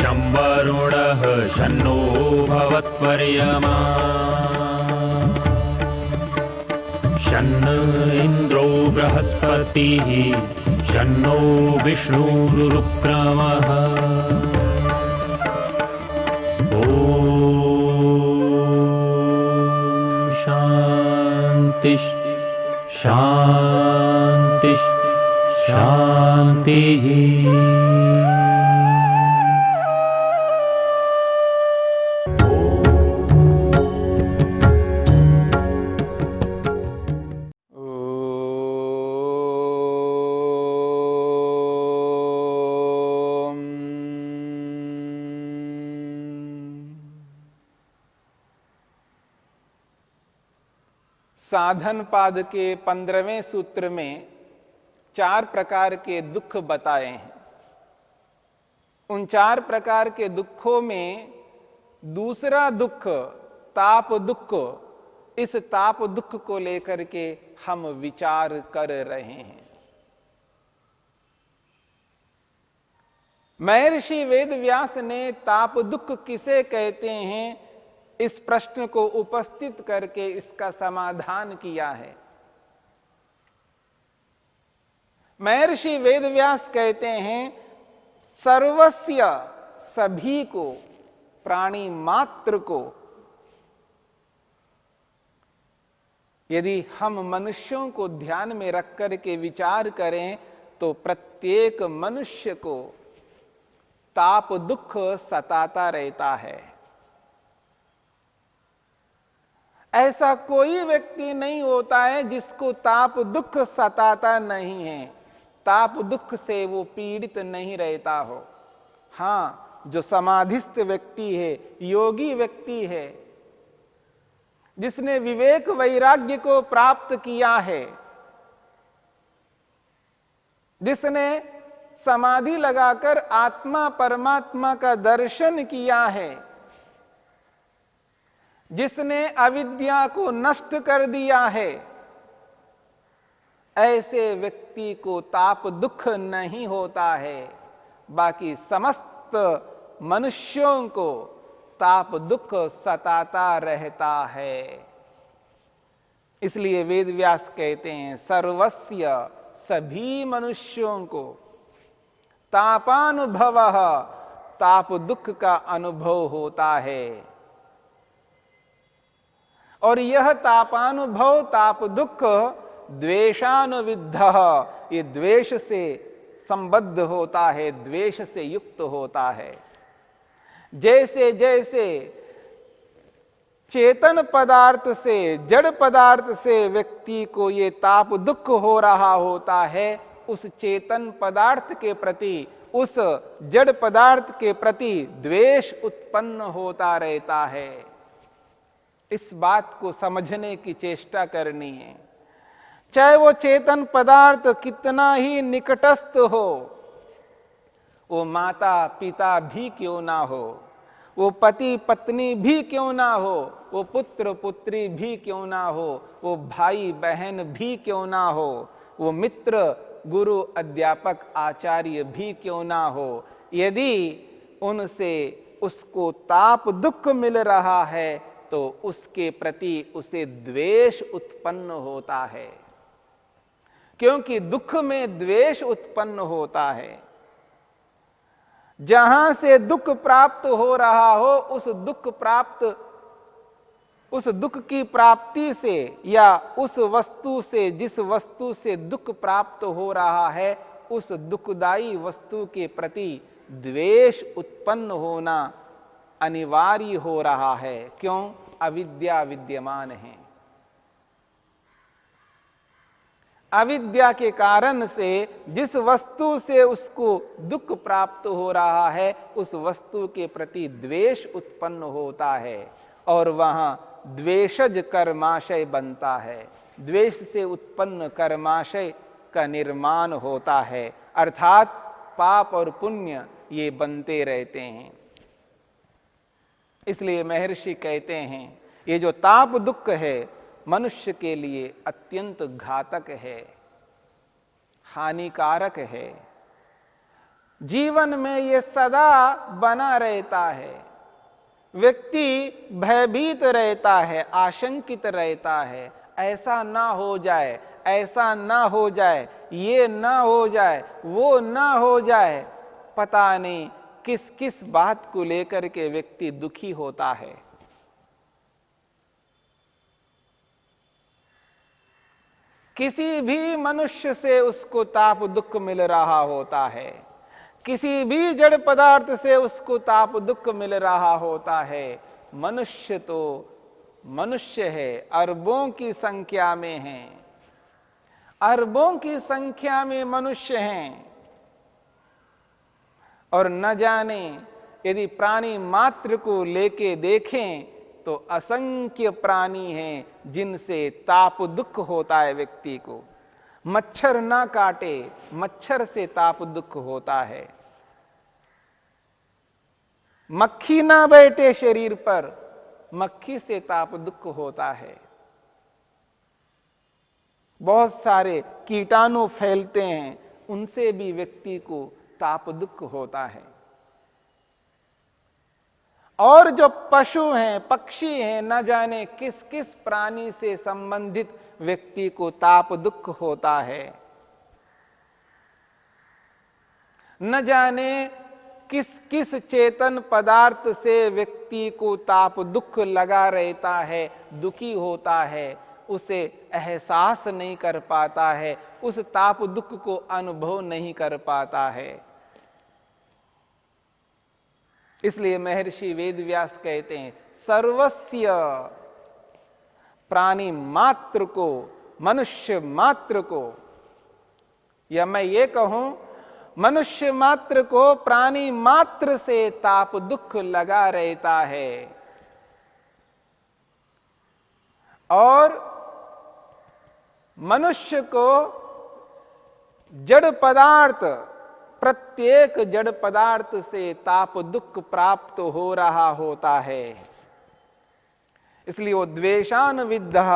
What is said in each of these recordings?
शं वरुणः शन्नो भवत्वर्यमा शन्न इन्द्रो बृहस्पतिः शन्नो विष्णुरुक्रमः ॐ शान्ति शान्ति शान्तिः। साधन पाद के 15वें सूत्र में 4 प्रकार के दुख बताए हैं। उन 4 प्रकार के दुखों में दूसरा दुख ताप दुख, इस ताप दुख को लेकर के हम विचार कर रहे हैं। महर्षि वेदव्यास ने ताप दुख किसे कहते हैं, इस प्रश्न को उपस्थित करके इसका समाधान किया है। महर्षि वेदव्यास कहते हैं सर्वस्य, सभी को, प्राणी मात्र को, यदि हम मनुष्यों को ध्यान में रख करके विचार करें तो प्रत्येक मनुष्य को ताप दुख सताता रहता है। ऐसा कोई व्यक्ति नहीं होता है जिसको ताप दुख सताता नहीं है, ताप दुख से वो पीड़ित नहीं रहता हो। हां, जो समाधिस्थ व्यक्ति है, योगी व्यक्ति है, जिसने विवेक वैराग्य को प्राप्त किया है, जिसने समाधि लगाकर आत्मा परमात्मा का दर्शन किया है, जिसने अविद्या को नष्ट कर दिया है, ऐसे व्यक्ति को ताप दुख नहीं होता है। बाकी समस्त मनुष्यों को ताप दुख सताता रहता है। इसलिए वेदव्यास कहते हैं सर्वस्य, सभी मनुष्यों को तापानुभव, ताप दुख का अनुभव होता है। और यह तापानुभव ताप दुख द्वेषानुविद्ध, ये द्वेष से संबद्ध होता है, द्वेष से युक्त होता है। जैसे जैसे चेतन पदार्थ से, जड़ पदार्थ से व्यक्ति को ये ताप दुख हो रहा होता है, उस चेतन पदार्थ के प्रति, उस जड़ पदार्थ के प्रति द्वेष उत्पन्न होता रहता है। इस बात को समझने की चेष्टा करनी है। चाहे वो चेतन पदार्थ कितना ही निकटस्थ हो, वो माता पिता भी क्यों ना हो, वो पति पत्नी भी क्यों ना हो, वो पुत्र पुत्री भी क्यों ना हो, वो भाई बहन भी क्यों ना हो, वो मित्र गुरु अध्यापक आचार्य भी क्यों ना हो, यदि उनसे उसको ताप दुख मिल रहा है तो उसके प्रति उसे द्वेष उत्पन्न होता है। क्योंकि दुख में द्वेष उत्पन्न होता है। जहां से दुख प्राप्त हो रहा हो, उस दुख की प्राप्ति से या उस वस्तु से, जिस वस्तु से दुख प्राप्त हो रहा है, उस दुखदायी वस्तु के प्रति द्वेष उत्पन्न होना अनिवार्य हो रहा है। क्यों? अविद्या विद्यमान है। अविद्या के कारण से जिस वस्तु से उसको दुख प्राप्त हो रहा है, उस वस्तु के प्रति द्वेष उत्पन्न होता है और वहां द्वेषज कर्माशय बनता है। द्वेष से उत्पन्न कर्माशय का निर्माण होता है, अर्थात पाप और पुण्य ये बनते रहते हैं। इसलिए महर्षि कहते हैं ये जो ताप दुख है मनुष्य के लिए अत्यंत घातक है, हानिकारक है। जीवन में ये सदा बना रहता है। व्यक्ति भयभीत रहता है, आशंकित रहता है, ऐसा ना हो जाए, ऐसा ना हो जाए, ये ना हो जाए, वो ना हो जाए। पता नहीं किस किस बात को लेकर के व्यक्ति दुखी होता है। किसी भी मनुष्य से उसको ताप दुख मिल रहा होता है, किसी भी जड़ पदार्थ से उसको ताप दुख मिल रहा होता है। मनुष्य तो मनुष्य है, अरबों की संख्या में है, अरबों की संख्या में मनुष्य हैं। और न जाने यदि प्राणी मात्र को लेके देखें तो असंख्य प्राणी हैं जिनसे ताप दुख होता है व्यक्ति को। मच्छर ना काटे, मच्छर से ताप दुख होता है। मक्खी ना बैठे शरीर पर, मक्खी से ताप दुख होता है। बहुत सारे कीटाणु फैलते हैं, उनसे भी व्यक्ति को ताप दुख होता है। और जो पशु हैं, पक्षी हैं, न जाने किस किस प्राणी से संबंधित व्यक्ति को ताप दुख होता है। न जाने किस किस चेतन पदार्थ से व्यक्ति को ताप दुख लगा रहता है, दुखी होता है, उसे एहसास नहीं कर पाता है, उस ताप दुख को अनुभव नहीं कर पाता है। इसलिए महर्षि वेदव्यास कहते हैं, सर्वस्य प्राणी मात्र को, मनुष्य मात्र को, या मैं ये कहूं मनुष्य मात्र को प्राणी मात्र से ताप दुख लगा रहता है। और मनुष्य को जड़ पदार्थ, प्रत्येक जड़ पदार्थ से ताप दुख प्राप्त हो रहा होता है। इसलिए वो द्वेषानुविद्धः,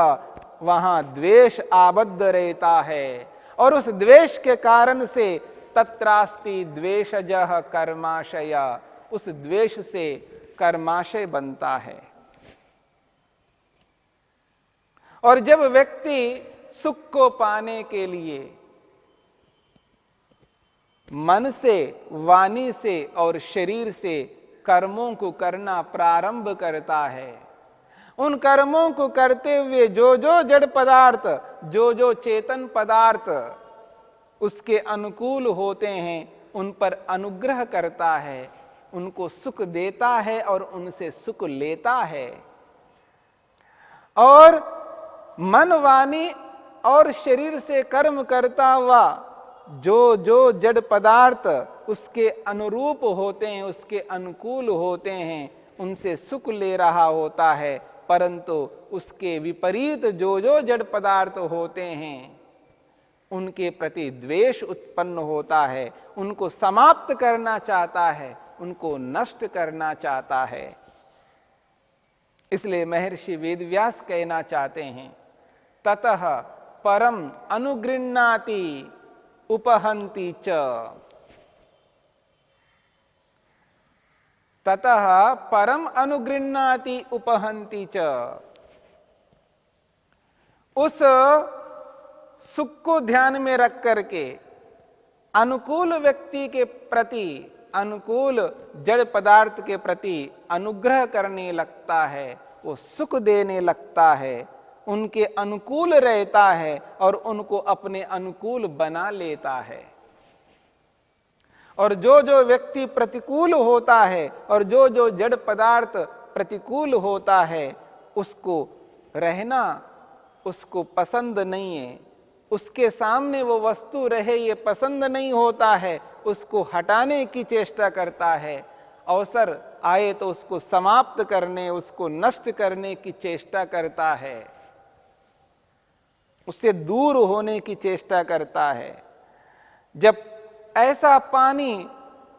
वहां द्वेष आबद्ध रहता है। और उस द्वेष के कारण से तत्रास्ति द्वेषजः कर्माशय, उस द्वेष से कर्माशय बनता है। और जब व्यक्ति सुख को पाने के लिए मन से, वाणी से और शरीर से कर्मों को करना प्रारंभ करता है, उन कर्मों को करते हुए जो जो जड़ पदार्थ, जो जो चेतन पदार्थ उसके अनुकूल होते हैं, उन पर अनुग्रह करता है, उनको सुख देता है और उनसे सुख लेता है। और मन, वाणी और शरीर से कर्म करता हुआ जो जो जड़ पदार्थ उसके अनुरूप होते हैं, उसके अनुकूल होते हैं, उनसे सुख ले रहा होता है। परंतु उसके विपरीत जो जो जड़ पदार्थ होते हैं, उनके प्रति द्वेष उत्पन्न होता है, उनको समाप्त करना चाहता है, उनको नष्ट करना चाहता है। इसलिए महर्षि वेदव्यास कहना चाहते हैं, ततः परम अनुगृह्णाति उपहंति च। ततः परम अनुगृह्णाति उपहंति च। उस सुख को ध्यान में रख करके अनुकूल व्यक्ति के प्रति, अनुकूल जड़ पदार्थ के प्रति अनुग्रह करने लगता है, वो सुख देने लगता है, उनके अनुकूल रहता है और उनको अपने अनुकूल बना लेता है। और जो जो व्यक्ति प्रतिकूल होता है और जो जो जड़ पदार्थ प्रतिकूल होता है, उसको रहना उसको पसंद नहीं है, उसके सामने वो वस्तु रहे ये पसंद नहीं होता है, उसको हटाने की चेष्टा करता है। अवसर आए तो उसको समाप्त करने, उसको नष्ट करने की चेष्टा करता है, उससे दूर होने की चेष्टा करता है। जब ऐसा पानी,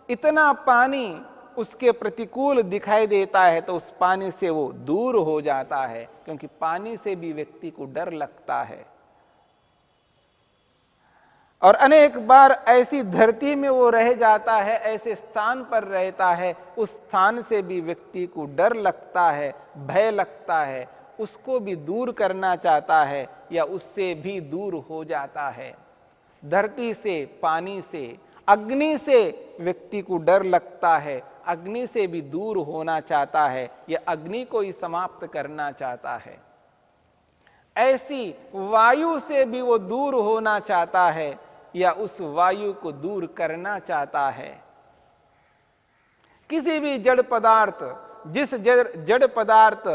इतना पानी उसके प्रतिकूल दिखाई देता है तो उस पानी से वो दूर हो जाता है, क्योंकि पानी से भी व्यक्ति को डर लगता है। और अनेक बार ऐसी धरती में वो रह जाता है, ऐसे स्थान पर रहता है, उस स्थान से भी व्यक्ति को डर लगता है, भय लगता है, उसको भी दूर करना चाहता है या उससे भी दूर हो जाता है। धरती से, पानी से, अग्नि से व्यक्ति को डर लगता है, अग्नि से भी दूर होना चाहता है या अग्नि को ही समाप्त करना चाहता है। ऐसी वायु से भी वो दूर होना चाहता है या उस वायु को दूर करना चाहता है। किसी भी जड़ पदार्थ, जिस जड़ पदार्थ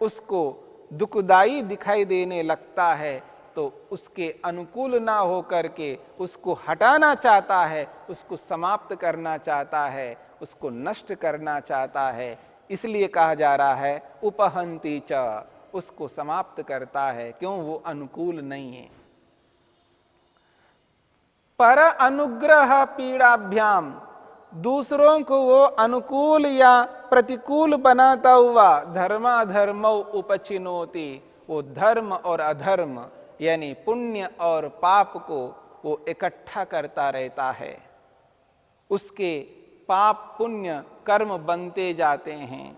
उसको दुखदाई दिखाई देने लगता है तो उसके अनुकूल ना हो करके उसको हटाना चाहता है, उसको समाप्त करना चाहता है, उसको नष्ट करना चाहता है। इसलिए कहा जा रहा है उपहंती च, उसको समाप्त करता है। क्यों? वो अनुकूल नहीं है। पर अनुग्रह पीड़ाभ्याम, दूसरों को वो अनुकूल या प्रतिकूल बनाता हुआ धर्माधर्मौ उपचिनोति, वो धर्म और अधर्म यानी पुण्य और पाप को वो इकट्ठा करता रहता है। उसके पाप पुण्य कर्म बनते जाते हैं।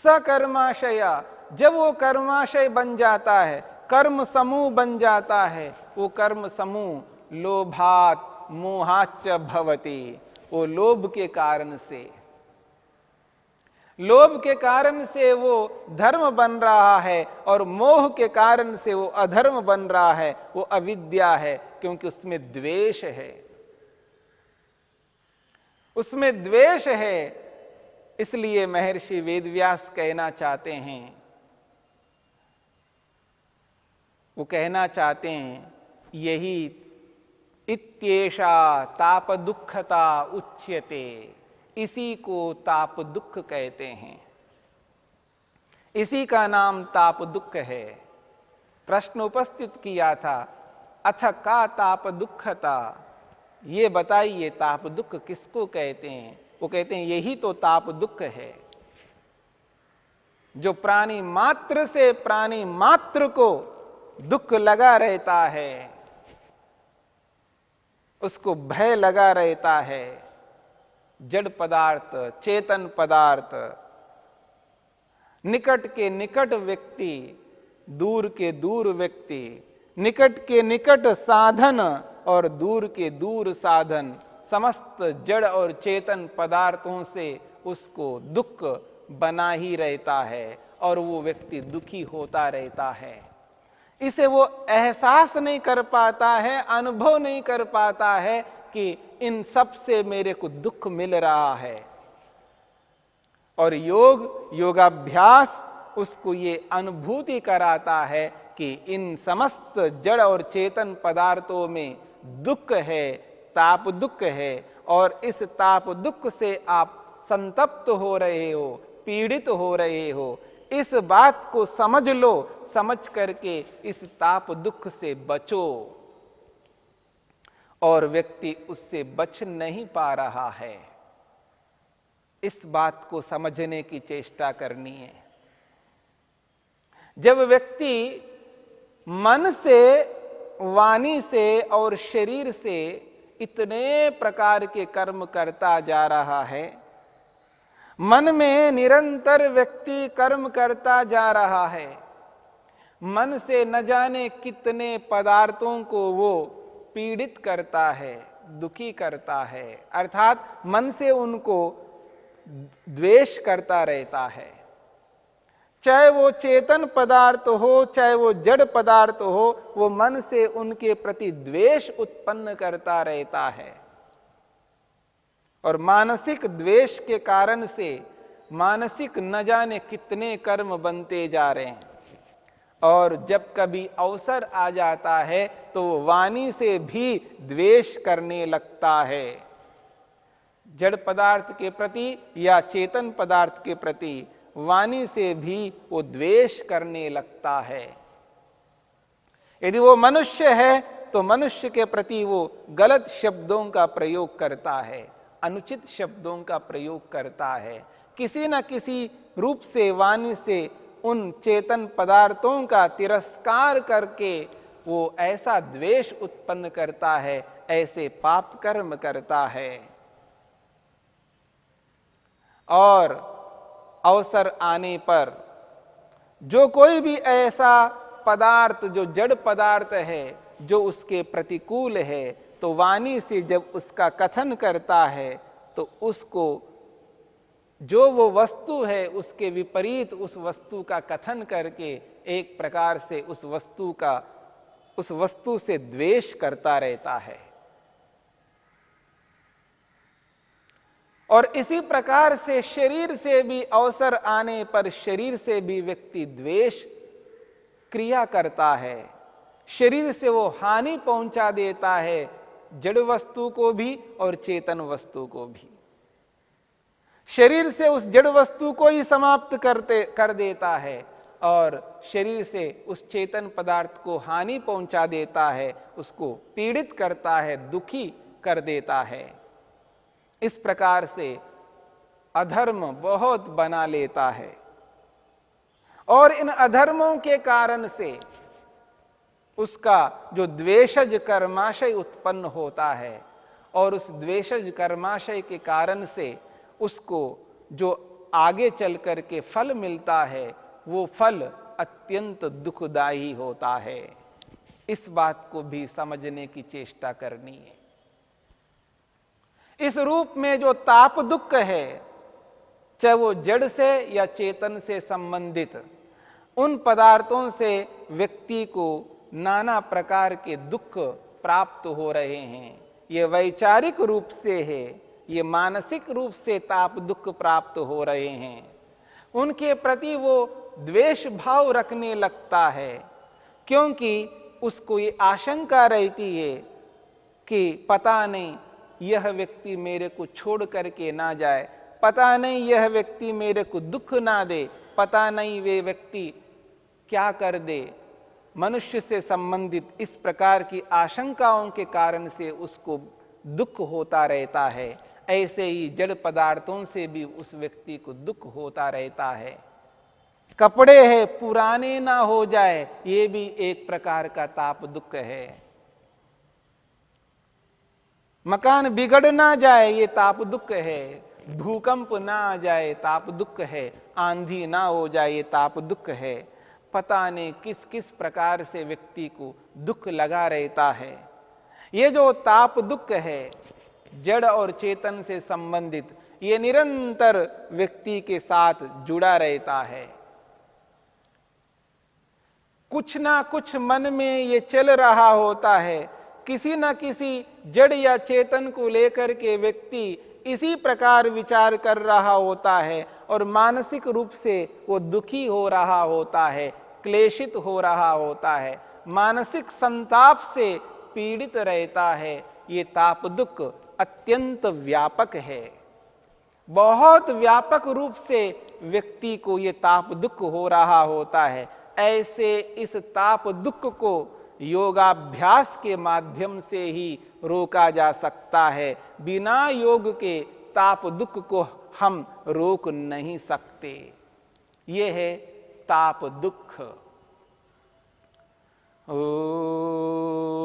सकर्माशय, जब वो कर्माशय बन जाता है, कर्म समूह बन जाता है, वो कर्म समूह लोभात मोहाच्च भवति, वो लोभ के कारण से, लोभ के कारण से वो धर्म बन रहा है और मोह के कारण से वो अधर्म बन रहा है। वो अविद्या है, क्योंकि उसमें द्वेष है, उसमें द्वेष है। इसलिए महर्षि वेदव्यास कहना चाहते हैं, वो कहना चाहते हैं यही इत्येषा ताप दुखता उच्यते, इसी को ताप दुख कहते हैं, इसी का नाम ताप दुख है। प्रश्न उपस्थित किया था, अथ का ताप दुखता, ये बताइए ताप दुख किसको कहते हैं? वो कहते हैं यही तो ताप दुख है, जो प्राणी मात्र से प्राणी मात्र को दुख लगा रहता है, उसको भय लगा रहता है। जड़ पदार्थ, चेतन पदार्थ, निकट के निकट व्यक्ति, दूर के दूर व्यक्ति, निकट के निकट साधन और दूर के दूर साधन, समस्त जड़ और चेतन पदार्थों से उसको दुख बना ही रहता है और वो व्यक्ति दुखी होता रहता है। इसे वो एहसास नहीं कर पाता है, अनुभव नहीं कर पाता है कि इन सब से मेरे को दुख मिल रहा है। और योगाभ्यास उसको ये अनुभूति कराता है कि इन समस्त जड़ और चेतन पदार्थों में दुख है, ताप दुख है, और इस ताप दुख से आप संतप्त हो रहे हो, पीड़ित हो रहे हो। इस बात को समझ लो, समझ करके इस ताप दुख से बचो। और व्यक्ति उससे बच नहीं पा रहा है, इस बात को समझने की चेष्टा करनी है। जब व्यक्ति मन से, वाणी से और शरीर से इतने प्रकार के कर्म करता जा रहा है, मन में निरंतर व्यक्ति कर्म करता जा रहा है, मन से न जाने कितने पदार्थों को वो पीड़ित करता है, दुखी करता है, अर्थात मन से उनको द्वेष करता रहता है। चाहे वो चेतन पदार्थ हो, चाहे वो जड़ पदार्थ हो, वो मन से उनके प्रति द्वेष उत्पन्न करता रहता है। और मानसिक द्वेष के कारण से मानसिक न जाने कितने कर्म बनते जा रहे हैं। और जब कभी अवसर आ जाता है तो वाणी से भी द्वेष करने लगता है, जड़ पदार्थ के प्रति या चेतन पदार्थ के प्रति वाणी से भी वो द्वेष करने लगता है। यदि वो मनुष्य है तो मनुष्य के प्रति वो गलत शब्दों का प्रयोग करता है, अनुचित शब्दों का प्रयोग करता है, किसी न किसी रूप से वाणी से उन चेतन पदार्थों का तिरस्कार करके वो ऐसा द्वेष उत्पन्न करता है, ऐसे पाप कर्म करता है। और अवसर आने पर जो कोई भी ऐसा पदार्थ जो जड़ पदार्थ है, जो उसके प्रतिकूल है, तो वाणी से जब उसका कथन करता है तो उसको जो वो वस्तु है उसके विपरीत उस वस्तु का कथन करके एक प्रकार से उस वस्तु से द्वेष करता रहता है। और इसी प्रकार से शरीर से भी अवसर आने पर शरीर से भी व्यक्ति द्वेष क्रिया करता है। शरीर से वो हानि पहुंचा देता है, जड़ वस्तु को भी और चेतन वस्तु को भी। शरीर से उस जड़ वस्तु को ही समाप्त कर देता है और शरीर से उस चेतन पदार्थ को हानि पहुंचा देता है, उसको पीड़ित करता है, दुखी कर देता है। इस प्रकार से अधर्म बहुत बना लेता है और इन अधर्मों के कारण से उसका जो द्वेषज कर्माशय उत्पन्न होता है और उस द्वेषज कर्माशय के कारण से उसको जो आगे चल करके फल मिलता है वो फल अत्यंत दुखदायी होता है। इस बात को भी समझने की चेष्टा करनी है। इस रूप में जो ताप दुख है, चाहे वो जड़ से या चेतन से संबंधित, उन पदार्थों से व्यक्ति को नाना प्रकार के दुख प्राप्त हो रहे हैं। ये वैचारिक रूप से है, ये मानसिक रूप से ताप दुख प्राप्त हो रहे हैं। उनके प्रति वो द्वेष भाव रखने लगता है, क्योंकि उसको ये आशंका रहती है कि पता नहीं यह व्यक्ति मेरे को छोड़ करके ना जाए, पता नहीं यह व्यक्ति मेरे को दुख ना दे, पता नहीं वे व्यक्ति क्या कर दे। मनुष्य से संबंधित इस प्रकार की आशंकाओं के कारण से उसको दुख होता रहता है। ऐसे ही जड़ पदार्थों से भी उस व्यक्ति को दुख होता रहता है। कपड़े हैं पुराने ना हो जाए, ये भी एक प्रकार का ताप दुख है। मकान बिगड़ ना जाए, ये ताप दुख है। भूकंप ना आ जाए, ताप दुख है। आंधी ना हो जाए, ये ताप दुख है। पता नहीं किस किस प्रकार से व्यक्ति को दुख लगा रहता है। ये जो ताप दुख है जड़ और चेतन से संबंधित, ये निरंतर व्यक्ति के साथ जुड़ा रहता है। कुछ ना कुछ मन में ये चल रहा होता है। किसी न किसी जड़ या चेतन को लेकर के व्यक्ति इसी प्रकार विचार कर रहा होता है और मानसिक रूप से वो दुखी हो रहा होता है, क्लेशित हो रहा होता है, मानसिक संताप से पीड़ित रहता है। ये ताप दुख अत्यंत व्यापक है। बहुत व्यापक रूप से व्यक्ति को ये ताप दुख हो रहा होता है। ऐसे इस ताप दुख को योगाभ्यास के माध्यम से ही रोका जा सकता है। बिना योग के ताप दुख को हम रोक नहीं सकते। यह है ताप दुख। ओ